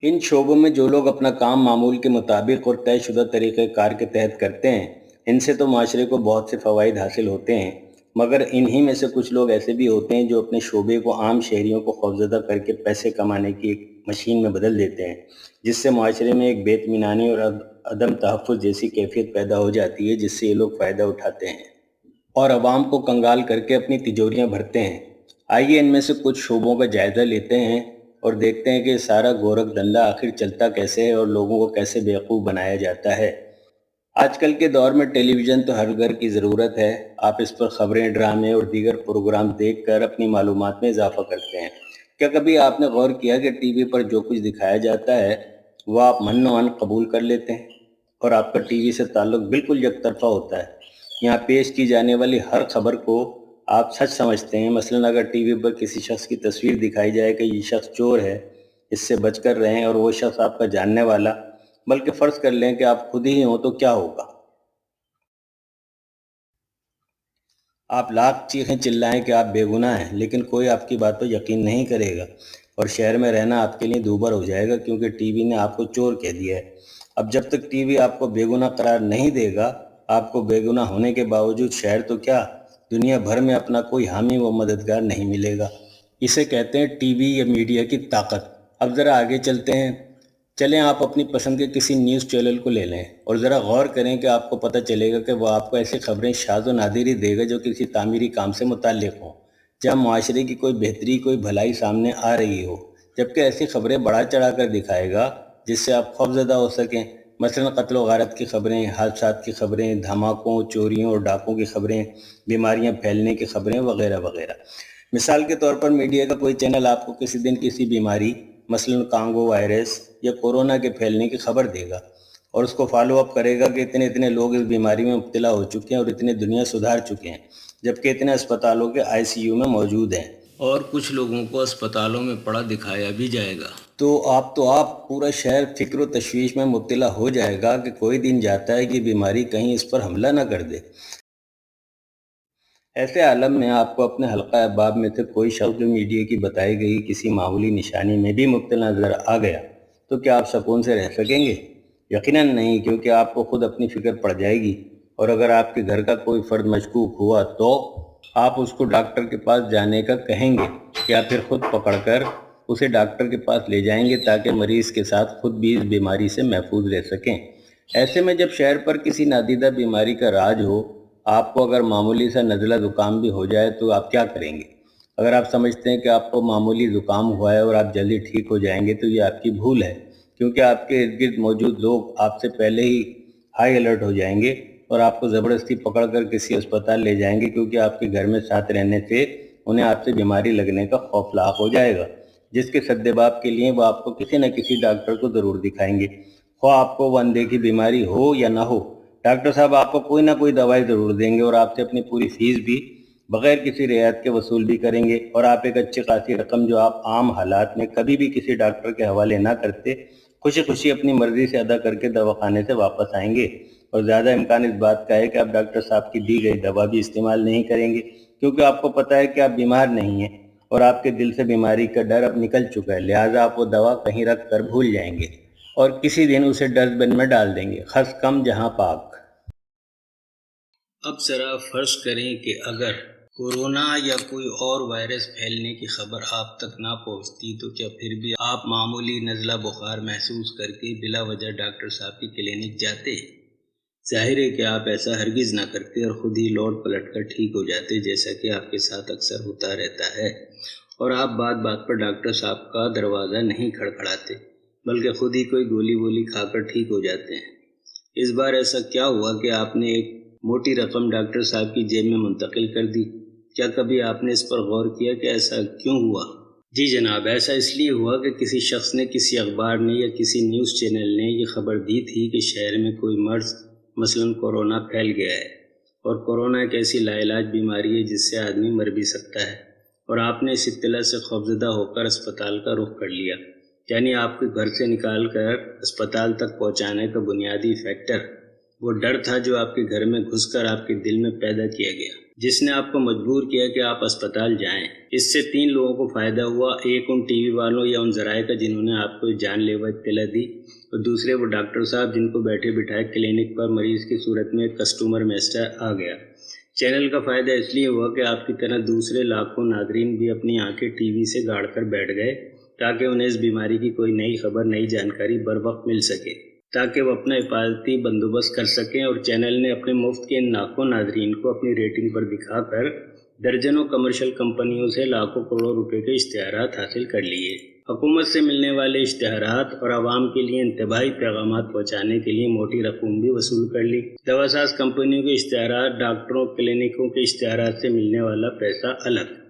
इन शोबों में जो लोग अपना काम मामूल के मुताबिक और तयशुदा तरीक़ेकार के तहत करते हैं, इनसे तो माशरे को बहुत से फ़वाइद हासिल होते हैं, मगर इन्हीं में से कुछ लोग ऐसे भी होते हैं जो अपने शोबे को आम शहरियों को खौफज़दा करके पैसे कमाने की एक मशीन में बदल देते हैं, जिससे माशरे में एक बेइत्मीनानी और अदम तहफ़्फ़ुज़ जैसी कैफियत पैदा हो जाती है, जिससे ये लोग फ़ायदा उठाते हैं और अवाम को कंगाल करके अपनी तिजोरियां भरते हैं। आइए इनमें से कुछ शोबों का जायज़ा लेते हैं और देखते हैं कि ये सारा गोरख धंधा आखिर चलता कैसे है और लोगों को कैसे बेवकूफ़ बनाया जाता है। आजकल के दौर में टेलीविज़न तो हर घर की ज़रूरत है। आप इस पर ख़बरें, ड्रामे और दीगर प्रोग्राम देखकर अपनी मालूमात में इजाफ़ा करते हैं। क्या कभी आपने गौर किया कि टीवी पर जो कुछ दिखाया जाता है वह आप मन्नो-अन कबूल कर लेते हैं और आपका टीवी से ताल्लुक़ बिल्कुल यकतरफ़ा होता है। यहाँ पेश की जाने वाली हर खबर को आप सच समझते हैं। मसलन अगर टीवी पर किसी शख्स की तस्वीर दिखाई जाए कि ये शख्स चोर है, इससे बच कर रहें, और वो शख्स आपका जानने वाला, बल्कि फ़र्ज़ कर लें कि आप खुद ही हों, तो क्या होगा? आप लाख चीखें चिल्लाएं कि आप बेगुनाह हैं, लेकिन कोई आपकी बात पर यकीन नहीं करेगा और शहर में रहना आपके लिए दूभर हो जाएगा, क्योंकि टीवी ने आपको चोर कह दिया है। अब जब तक टीवी आपको बेगुनाह करार नहीं देगा, आपको बेगुनाह होने के बावजूद शहर तो क्या, दुनिया भर में अपना कोई हामी व मददगार नहीं मिलेगा। इसे कहते हैं टीवी या मीडिया की ताकत। अब ज़रा आगे चलते हैं। चलें आप अपनी पसंद के किसी न्यूज़ चैनल को ले लें और ज़रा गौर करें कि आपको पता चलेगा कि वह आपको ऐसी खबरें शाज़ व नादिर ही देगा जो किसी तामीरी काम से मुताल्लिक़ हों, जहाँ माशरे की कोई बेहतरी, कोई भलाई सामने आ रही हो। जबकि ऐसी खबरें बढ़ा चढ़ा कर दिखाएगा जिससे आप खौफज़दा हो सकें। मसलन कत्ल व गारत की खबरें, हादसात की खबरें, धमाकों, चोरियों और डाकों की खबरें, बीमारियाँ फैलने की खबरें वगैरह वगैरह। मिसाल के तौर पर मीडिया का कोई चैनल आपको किसी दिन किसी बीमारी, मसलन कांगो वायरस या कोरोना के फैलने की खबर देगा और उसको फॉलो अप करेगा कि इतने इतने लोग इस बीमारी में मुब्तला हो चुके हैं और इतने दुनिया सुधार चुके हैं, जबकि इतने अस्पतालों के आईसीयू में मौजूद हैं और कुछ लोगों को अस्पतालों में पड़ा दिखाया भी जाएगा। तो आप पूरा शहर फिक्र व तशवीश में मुब्तला हो जाएगा कि कोई दिन जाता है कि बीमारी कहीं इस पर हमला न कर दे। ऐसे आलम में आपको अपने हल्का अहबाब में से कोई शख्स जो मीडिया की बताई गई किसी मामूली निशानी में भी मुब्तला नज़र आ गया, तो क्या आप सुकून से रह सकेंगे? यकीनन नहीं, क्योंकि आपको खुद अपनी फ़िक्र पड़ जाएगी। और अगर आपके घर का कोई फ़र्द मशकूक हुआ तो आप उसको डॉक्टर के पास जाने का कहेंगे या फिर खुद पकड़कर उसे डॉक्टर के पास ले जाएंगे, ताकि मरीज़ के साथ खुद भी इस बीमारी से महफूज रह सकें। ऐसे में जब शहर पर किसी नादीदा बीमारी का राज हो, आपको अगर मामूली सा नज़ला ज़ुकाम भी हो जाए तो आप क्या करेंगे? अगर आप समझते हैं कि आपको मामूली ज़ुकाम हुआ है और आप जल्दी ठीक हो जाएंगे, तो ये आपकी भूल है, क्योंकि आपके इर्द गिर्द मौजूद लोग आपसे पहले ही हाई अलर्ट हो जाएंगे और आपको ज़बरदस्ती पकड़ कर किसी अस्पताल ले जाएंगे, क्योंकि आपके घर में साथ रहने से उन्हें आपसे बीमारी लगने का खौफ लाक हो जाएगा, जिसके सद्देबाब के लिए वो आपको किसी न किसी डॉक्टर को ज़रूर दिखाएंगे। ख्वाह आपको वो अनदेखी बीमारी हो या ना हो, डॉक्टर साहब आपको कोई ना कोई दवाई ज़रूर देंगे और आपसे अपनी पूरी फीस भी बग़ैर किसी रियायत के वसूल भी करेंगे, और आप एक अच्छी खासी रकम जो आप आम हालात में कभी भी किसी डॉक्टर के हवाले ना करते, खुशी खुशी अपनी मर्ज़ी से अदा करके दवाखाने से वापस आएंगे। और ज़्यादा इम्कान इस बात का है कि आप डॉक्टर साहब की दी गई दवा भी इस्तेमाल नहीं करेंगे, क्योंकि आपको पता है कि आप बीमार नहीं हैं और आपके दिल से बीमारी का डर अब निकल चुका है। लिहाजा आप वो दवा कहीं रख कर भूल जाएंगे और किसी दिन उसे डस्टबिन में डाल देंगे, खस कम जहाँ पाक। अब ज़रा फ़र्ज़ करें कि अगर कोरोना या कोई और वायरस फैलने की खबर आप तक ना पहुंचती, तो क्या फिर भी आप मामूली नज़ला बुखार महसूस करके बिला वजह डॉक्टर साहब की क्लिनिक जाते? जाहिर है कि आप ऐसा हरगिज़ ना करते और ख़ुद ही लौट पलट कर ठीक हो जाते, जैसा कि आपके साथ अक्सर होता रहता है। और आप बात बात पर डॉक्टर साहब का दरवाज़ा नहीं खड़खड़ाते, बल्कि ख़ुद ही कोई गोली वोली खाकर ठीक हो जाते हैं। इस बार ऐसा क्या हुआ कि आपने एक मोटी रकम डॉक्टर साहब की जेब में मुंतकिल कर दी? क्या कभी आपने इस पर गौर किया कि ऐसा क्यों हुआ? जी जनाब, ऐसा इसलिए हुआ कि किसी शख्स ने, किसी अखबार ने या किसी न्यूज़ चैनल ने ये खबर दी थी कि शहर में कोई मर्ज़, मसलन कोरोना, फैल गया है। और कोरोना एक ऐसी लाइलाज बीमारी है जिससे आदमी मर भी सकता है, और आपने इस इत्तला से खौफज़दा होकर अस्पताल का रुख कर लिया। यानी आपके घर से निकाल कर अस्पताल तक पहुँचाने का बुनियादी फैक्टर وہ ڈر تھا جو آپ کے گھر میں گھس کر آپ کے دل میں پیدا کیا گیا، جس نے آپ کو مجبور کیا کہ آپ اسپتال جائیں۔ اس سے 3 لوگوں کو فائدہ ہوا، ایک ان ٹی وی والوں یا ان ذرائع کا جنہوں نے آپ کو جان لیوا اطلاع دی، اور دوسرے وہ ڈاکٹر صاحب جن کو بیٹھے بٹھائے کلینک پر مریض کی صورت میں ایک کسٹمر میسر آ گیا۔ چینل کا فائدہ اس لیے ہوا کہ آپ کی طرح دوسرے لاکھوں ناظرین بھی اپنی آنکھیں ٹی وی سے گاڑ کر بیٹھ گئے تاکہ انہیں اس بیماری کی کوئی نئی خبر، نئی جانکاری بر وقت مل سکے، تاکہ وہ اپنا حفاظتی بندوبست کر سکیں۔ اور چینل نے اپنے مفت کے ان لاکھوں ناظرین کو اپنی ریٹنگ پر دکھا کر درجنوں کمرشل کمپنیوں سے لاکھوں کروڑوں روپے کے اشتہارات حاصل کر لیے۔ حکومت سے ملنے والے اشتہارات اور عوام کے لیے انتباہی پیغامات پہنچانے کے لیے موٹی رقم بھی وصول کر لی۔ دواساز کمپنیوں کے اشتہارات، ڈاکٹروں، کلینکوں کے اشتہارات سے ملنے والا پیسہ الگ۔